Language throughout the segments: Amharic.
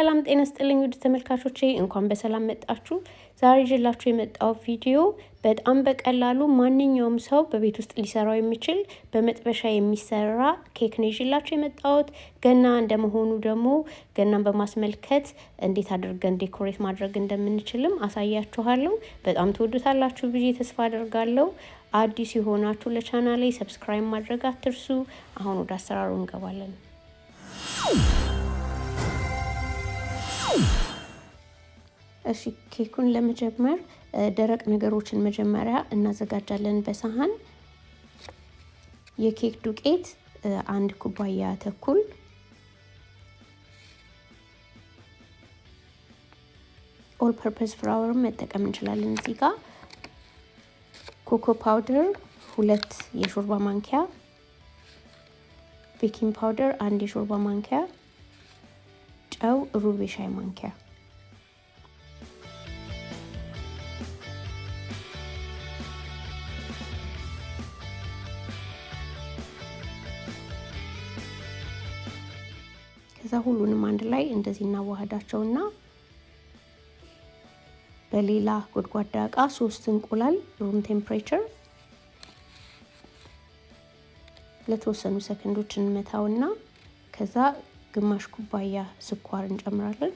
ሰላም ጤና ይስጥልኝ ውድ ተመልካቾቼ እንኳን በሰላም መጣችሁ። ዛሬ ይዤላችሁ የመጣው ቪዲዮ በጣም በቀላሉ ማንኛውም ሰው በቤት ውስጥ ሊሰራው የሚችል በመጥበሻ የሚሰራ ኬክ ነው ይዤላችሁ የመጣሁት። ገና እንደመሆኑ ደግሞ ገናን በማስመልከት እንዴት አድርገን ዴኮሬት ማድረግ እንደምንችልም አሳያችኋለሁ። በጣም ትወዱታላችሁ ብዬ ተስፋ አደርጋለሁ። አዲስ የሆናችሁ ለቻናሌ ሰብስክራይብ ማድረግ አትርሱ። አሁን ወደ አሰራሩ እንገባለን። እሺ ኬኩን ለመጀመር ደረቅ ነገሮችን መጀመሪያ እናዘጋጃለን። በሳህን የኬክ ዱቄት 1 ኩባያ ተኩል፣ ኦል ፐርፐስ ፍላወር መጠቀም እንችላለን። እዚህ ጋር ኮኮ ፓውደር 2 የሾርባ ማንኪያ፣ ቤኪንግ ፓውደር 1 የሾርባ ማንኪያ፣ ጨው ሩብ የሻይ ማንኪያ። ከዛ ሁሉንም አንድ ላይ እንደዚህ እናዋህዳቸውና በሌላ ጎድጓዳ ዕቃ 3 እንቁላል ሩም ቴምፕሬቸር ለተወሰኑ ሰከንዶች እንመታውና ከዛ ግማሽ ኩባያ ስኳር እንጨምራለን፣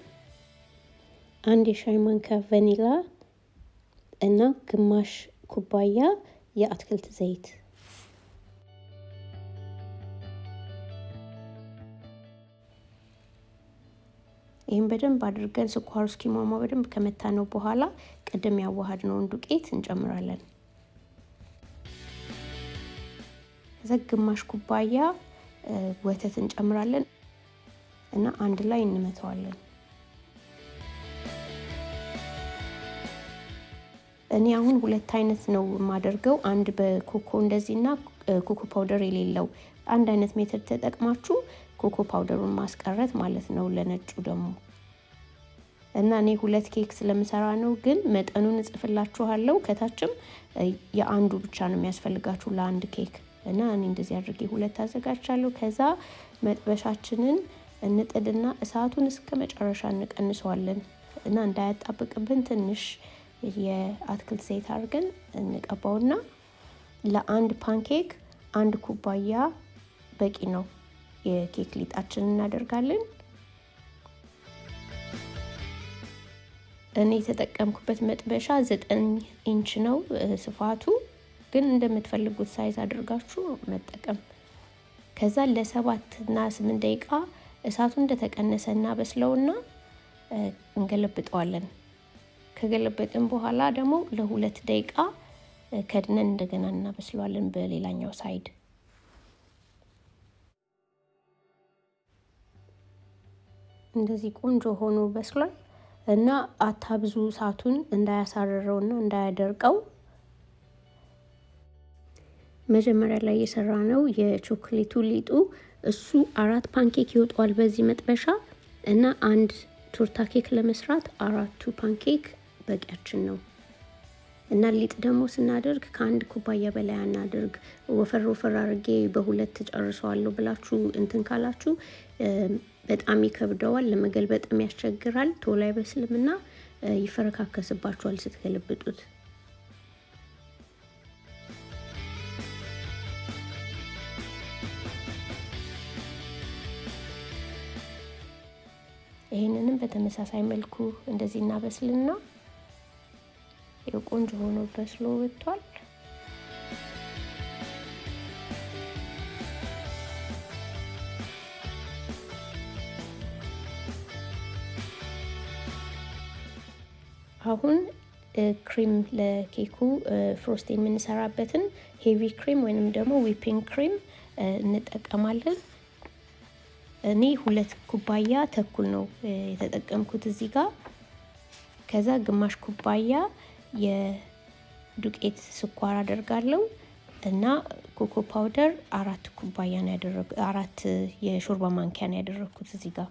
1 የሻይ ማንኪያ ቫኒላ እና ግማሽ ኩባያ የአትክልት ዘይት። ይሄን በደንብ አድርገን ስኳሩ እስኪሟሟ በደንብ ከመታነው በኋላ ቀደም ያዋሃድነውን ዱቄት እንጨምራለን። ከዛ ግማሽ ኩባያ ወተት እንጨምራለን እና አንድ ላይ እንመታዋለን። እኔ አሁን 2 አይነት ነው የማደርገው፣ አንድ በኮኮ እንደዚህና ኮኮ ፓውደር የሌለው። አንድ አይነት ሜተድ ተጠቅማችሁ ኮኮ ፓውደሩን ማስቀረት ማለት ነው ለነጩ ደግሞ። እና እኔ 2 ኬክ ስለምሰራ ነው፣ ግን መጠኑን እጽፍላችኋለሁ ከታችም። የአንዱ ብቻ ነው የሚያስፈልጋችሁ ለአንድ ኬክ እና እኔ እንደዚህ አድርጌ 2 አዘጋጅቻለሁ። ከዛ መጥበሻችንን እንጥድና እሳቱን እስከ መጨረሻ እንቀንሰዋለን እና እንዳያጣብቅብን ትንሽ የአትክልት ዘይት አድርገን እንቀባውና ለአንድ ፓንኬክ 1 ኩባያ በቂ ነው። የኬክ ሊጣችንን እናደርጋለን። እኔ የተጠቀምኩበት መጥበሻ 9 ኢንች ነው ስፋቱ፣ ግን እንደምትፈልጉት ሳይዝ አድርጋችሁ መጠቀም። ከዛ ለ7 እና 8 ደቂቃ እሳቱ እንደተቀነሰ እናበስለውና እንገለብጠዋለን። ከገለበጥን በኋላ ደግሞ ለ2 ደቂቃ ከድነን እንደገና እናበስለዋለን በሌላኛው ሳይድ። እንደዚህ ቆንጆ ሆኖ በስሏል እና አታብዙ እሳቱን እንዳያሳርረውና እንዳያደርቀው። መጀመሪያ ላይ የሰራነው የቾኮሌቱ ሊጡ እሱ 4 ፓንኬክ ይወጣል በዚህ መጥበሻ እና 1 ቶርታ ኬክ ለመስራት 4ቱ ፓንኬክ በቂያችን ነው። እና ሊጥ ደግሞ ስናደርግ ከ1 ኩባያ በላይ አናድርግ። ወፈር አድርጌ በ2 ጨርሰዋለሁ ብላችሁ እንትን ካላችሁ በጣም ይከብደዋል፣ ለመገልበጥም ያስቸግራል፣ ቶሎ አይበስልምና ይፈረካከስባችኋል ስትገለብጡት። ይሄንንም በተመሳሳይ መልኩ እንደዚህ እናበስልና ቆንጆ ሆኖ በስሎ ወጥቷል። አሁን ክሪም ለኬኩ ፍሮስት የምንሰራበትን ሄቪ ክሪም ወይንም ደግሞ ዊፒንግ ክሪም እንጠቀማለን። እኔ 2 ኩባያ ተኩል ነው የተጠቀምኩት እዚህ ጋር። ከዛ ግማሽ ኩባያ የዱቄት ስኳር አደርጋለሁ እና ኮኮ ፓውደር 4 ኩባያ ነው ያደረኩት፣ 4 የሾርባ ማንኪያ ነው ያደረኩት እዚህ ጋር።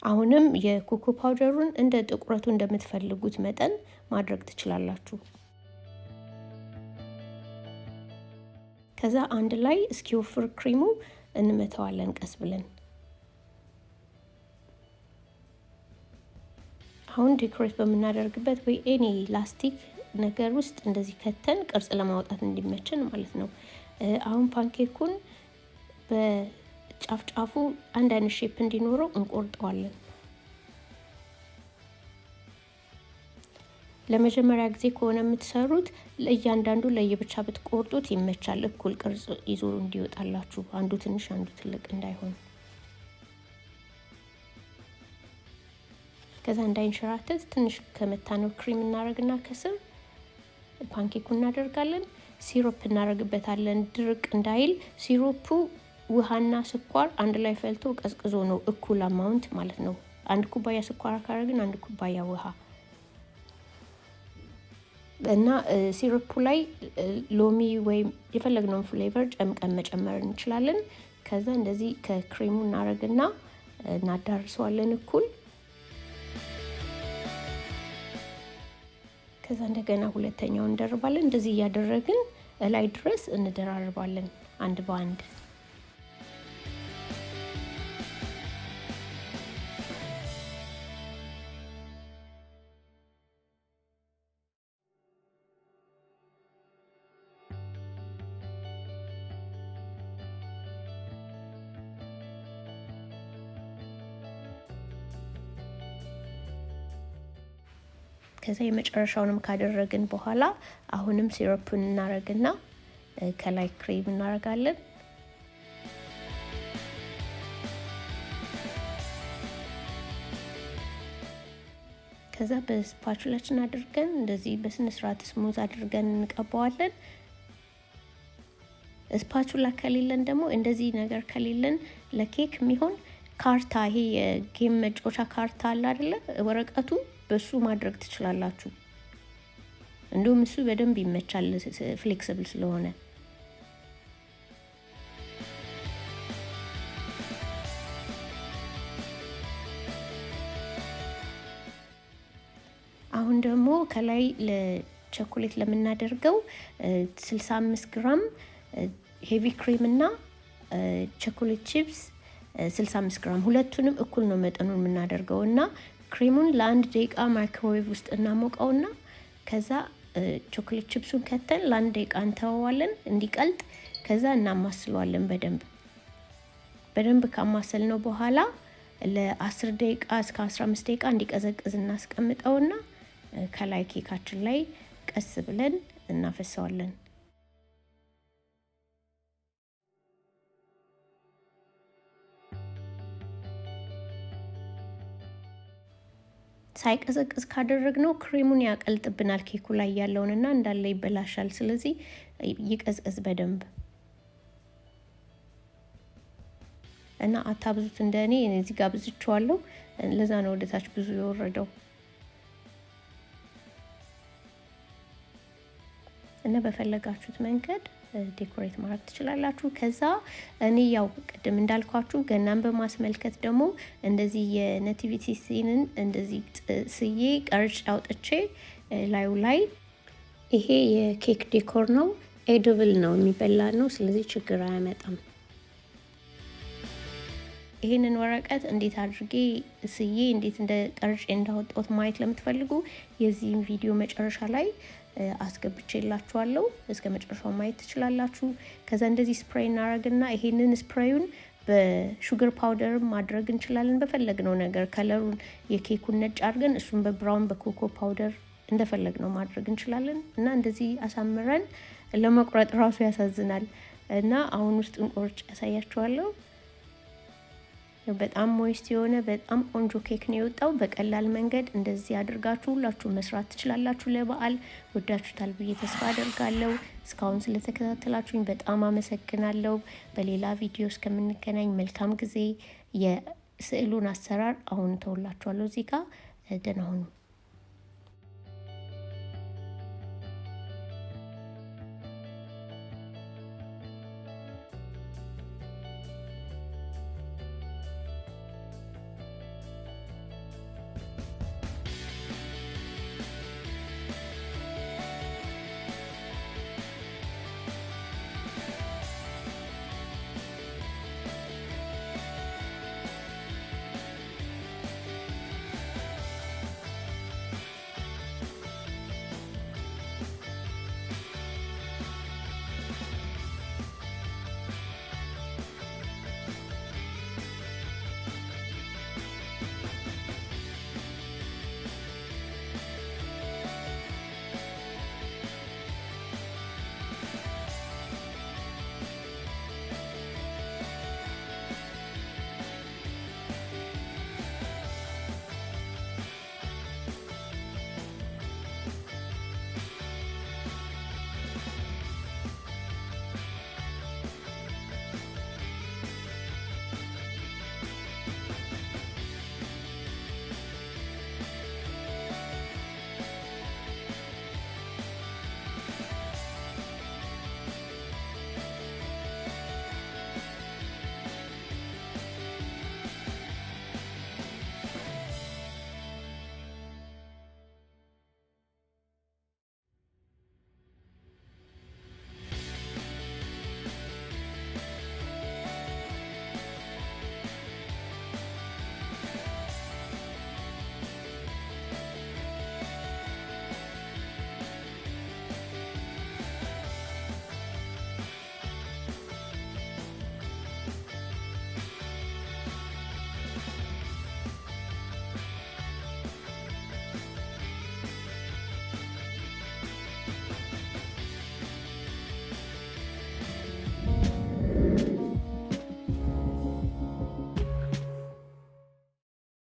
አሁንም የኮኮ ፓውደሩን እንደ ጥቁረቱ እንደምትፈልጉት መጠን ማድረግ ትችላላችሁ። ከዛ አንድ ላይ እስኪወፍር ክሪሙ እንመታዋለን ቀስ ብለን። አሁን ዴኮሬት በምናደርግበት ወይ ኤኒ ላስቲክ ነገር ውስጥ እንደዚህ ከተን ቅርጽ ለማውጣት እንዲመችን ማለት ነው። አሁን ፓንኬኩን በጫፍ ጫፉ አንድ አይነት ሼፕ እንዲኖረው እንቆርጠዋለን። ለመጀመሪያ ጊዜ ከሆነ የምትሰሩት ለእያንዳንዱ ለየብቻ ብትቆርጡት ይመቻል፣ እኩል ቅርጽ ይዞ እንዲወጣላችሁ፣ አንዱ ትንሽ አንዱ ትልቅ እንዳይሆን። ከዛ እንዳይንሸራተት ትንሽ ከመታነው ክሪም እናደርግና ከስር ፓንኬኩን እናደርጋለን። ሲሮፕ እናደርግበታለን ድርቅ እንዳይል። ሲሮፑ ውሃና ስኳር አንድ ላይ ፈልቶ ቀዝቅዞ ነው እኩል አማውንት ማለት ነው። አንድ ኩባያ ስኳር ካደረግን አንድ ኩባያ ውሃ እና ሲሮፑ ላይ ሎሚ ወይም የፈለግነውን ፍሌቨር ጨምቀን መጨመር እንችላለን። ከዛ እንደዚህ ከክሬሙ እናደርግና እናዳርሰዋለን እኩል። ከዛ እንደገና ሁለተኛውን እንደርባለን። እንደዚህ እያደረግን ላይ ድረስ እንደራርባለን አንድ በአንድ። ከዛ የመጨረሻውንም ካደረግን በኋላ አሁንም ሲሮፑን እናረግና ከላይ ክሬም እናረጋለን። ከዛ በስፓቹላችን አድርገን እንደዚህ በስነ ስርዓት ስሙዝ አድርገን እንቀባዋለን። ስፓቹላ ከሌለን ደግሞ እንደዚህ ነገር ከሌለን ለኬክ የሚሆን ካርታ፣ ይሄ የጌም መጫወቻ ካርታ አለ አይደለ? ወረቀቱ በሱ ማድረግ ትችላላችሁ። እንደውም እሱ በደንብ ይመቻል ፍሌክሲብል ስለሆነ። አሁን ደግሞ ከላይ ለቸኮሌት ለምናደርገው 65 ግራም ሄቪ ክሬም እና ቸኮሌት ቺፕስ 65 ግራም ሁለቱንም እኩል ነው መጠኑን የምናደርገው እና ክሬሙን ለ1 ደቂቃ ማይክሮዌቭ ውስጥ እናሞቀውና ከዛ ቾኮሌት ቺፕሱን ከተን ለ1 ደቂቃ እንተዋዋለን እንዲቀልጥ። ከዛ እናማስለዋለን በደንብ ካማሰልነው በኋላ ለ10 ደቂቃ እስከ 15 ደቂቃ እንዲቀዘቅዝ እናስቀምጠውና ከላይ ኬካችን ላይ ቀስ ብለን እናፈሰዋለን። ሳይቀዘቅዝ ካደረግነው ክሬሙን ያቀልጥብናል ኬኩ ላይ ያለውንና እንዳለ ይበላሻል። ስለዚህ ይቀዝቅዝ በደንብ እና አታብዙት። እንደኔ እዚህ ጋር ብዝቼዋለሁ፣ ለዛ ነው ወደታች ብዙ የወረደው። እና በፈለጋችሁት መንገድ ዴኮሬት ማድረግ ትችላላችሁ። ከዛ እኔ ያው ቅድም እንዳልኳችሁ ገናን በማስመልከት ደግሞ እንደዚህ የኔቲቪቲ ሲንን እንደዚህ ስዬ ቀርጬ አውጥቼ ላዩ ላይ ይሄ የኬክ ዴኮር ነው፣ ኤድብል ነው፣ የሚበላ ነው። ስለዚህ ችግር አያመጣም። ይሄንን ወረቀት እንዴት አድርጌ ስዬ እንዴት እንደ ቀርጬ እንዳወጣሁት ማየት ለምትፈልጉ የዚህን ቪዲዮ መጨረሻ ላይ አስገብቼላችኋለሁ። እስከ መጨረሻው ማየት ትችላላችሁ። ከዛ እንደዚህ ስፕሬይ እናደርግና ይሄንን ስፕሬዩን በሹገር ፓውደር ማድረግ እንችላለን። በፈለግነው ነገር ከለሩን የኬኩን ነጭ አድርገን እሱን በብራውን በኮኮ ፓውደር እንደፈለግነው ማድረግ እንችላለን። እና እንደዚህ አሳምረን ለመቁረጥ ራሱ ያሳዝናል። እና አሁን ውስጥ እንቆርጭ ያሳያችኋለሁ። በጣም ሞይስት የሆነ በጣም ቆንጆ ኬክ ነው የወጣው። በቀላል መንገድ እንደዚህ አድርጋችሁ ሁላችሁ መስራት ትችላላችሁ። ለበዓል ወዳችሁታል ብዬ ተስፋ አደርጋለሁ። እስካሁን ስለተከታተላችሁኝ በጣም አመሰግናለሁ። በሌላ ቪዲዮ እስከምንገናኝ መልካም ጊዜ። የስዕሉን አሰራር አሁን ተውላችኋለሁ። እዚህ ጋር ደህና ሁኑ።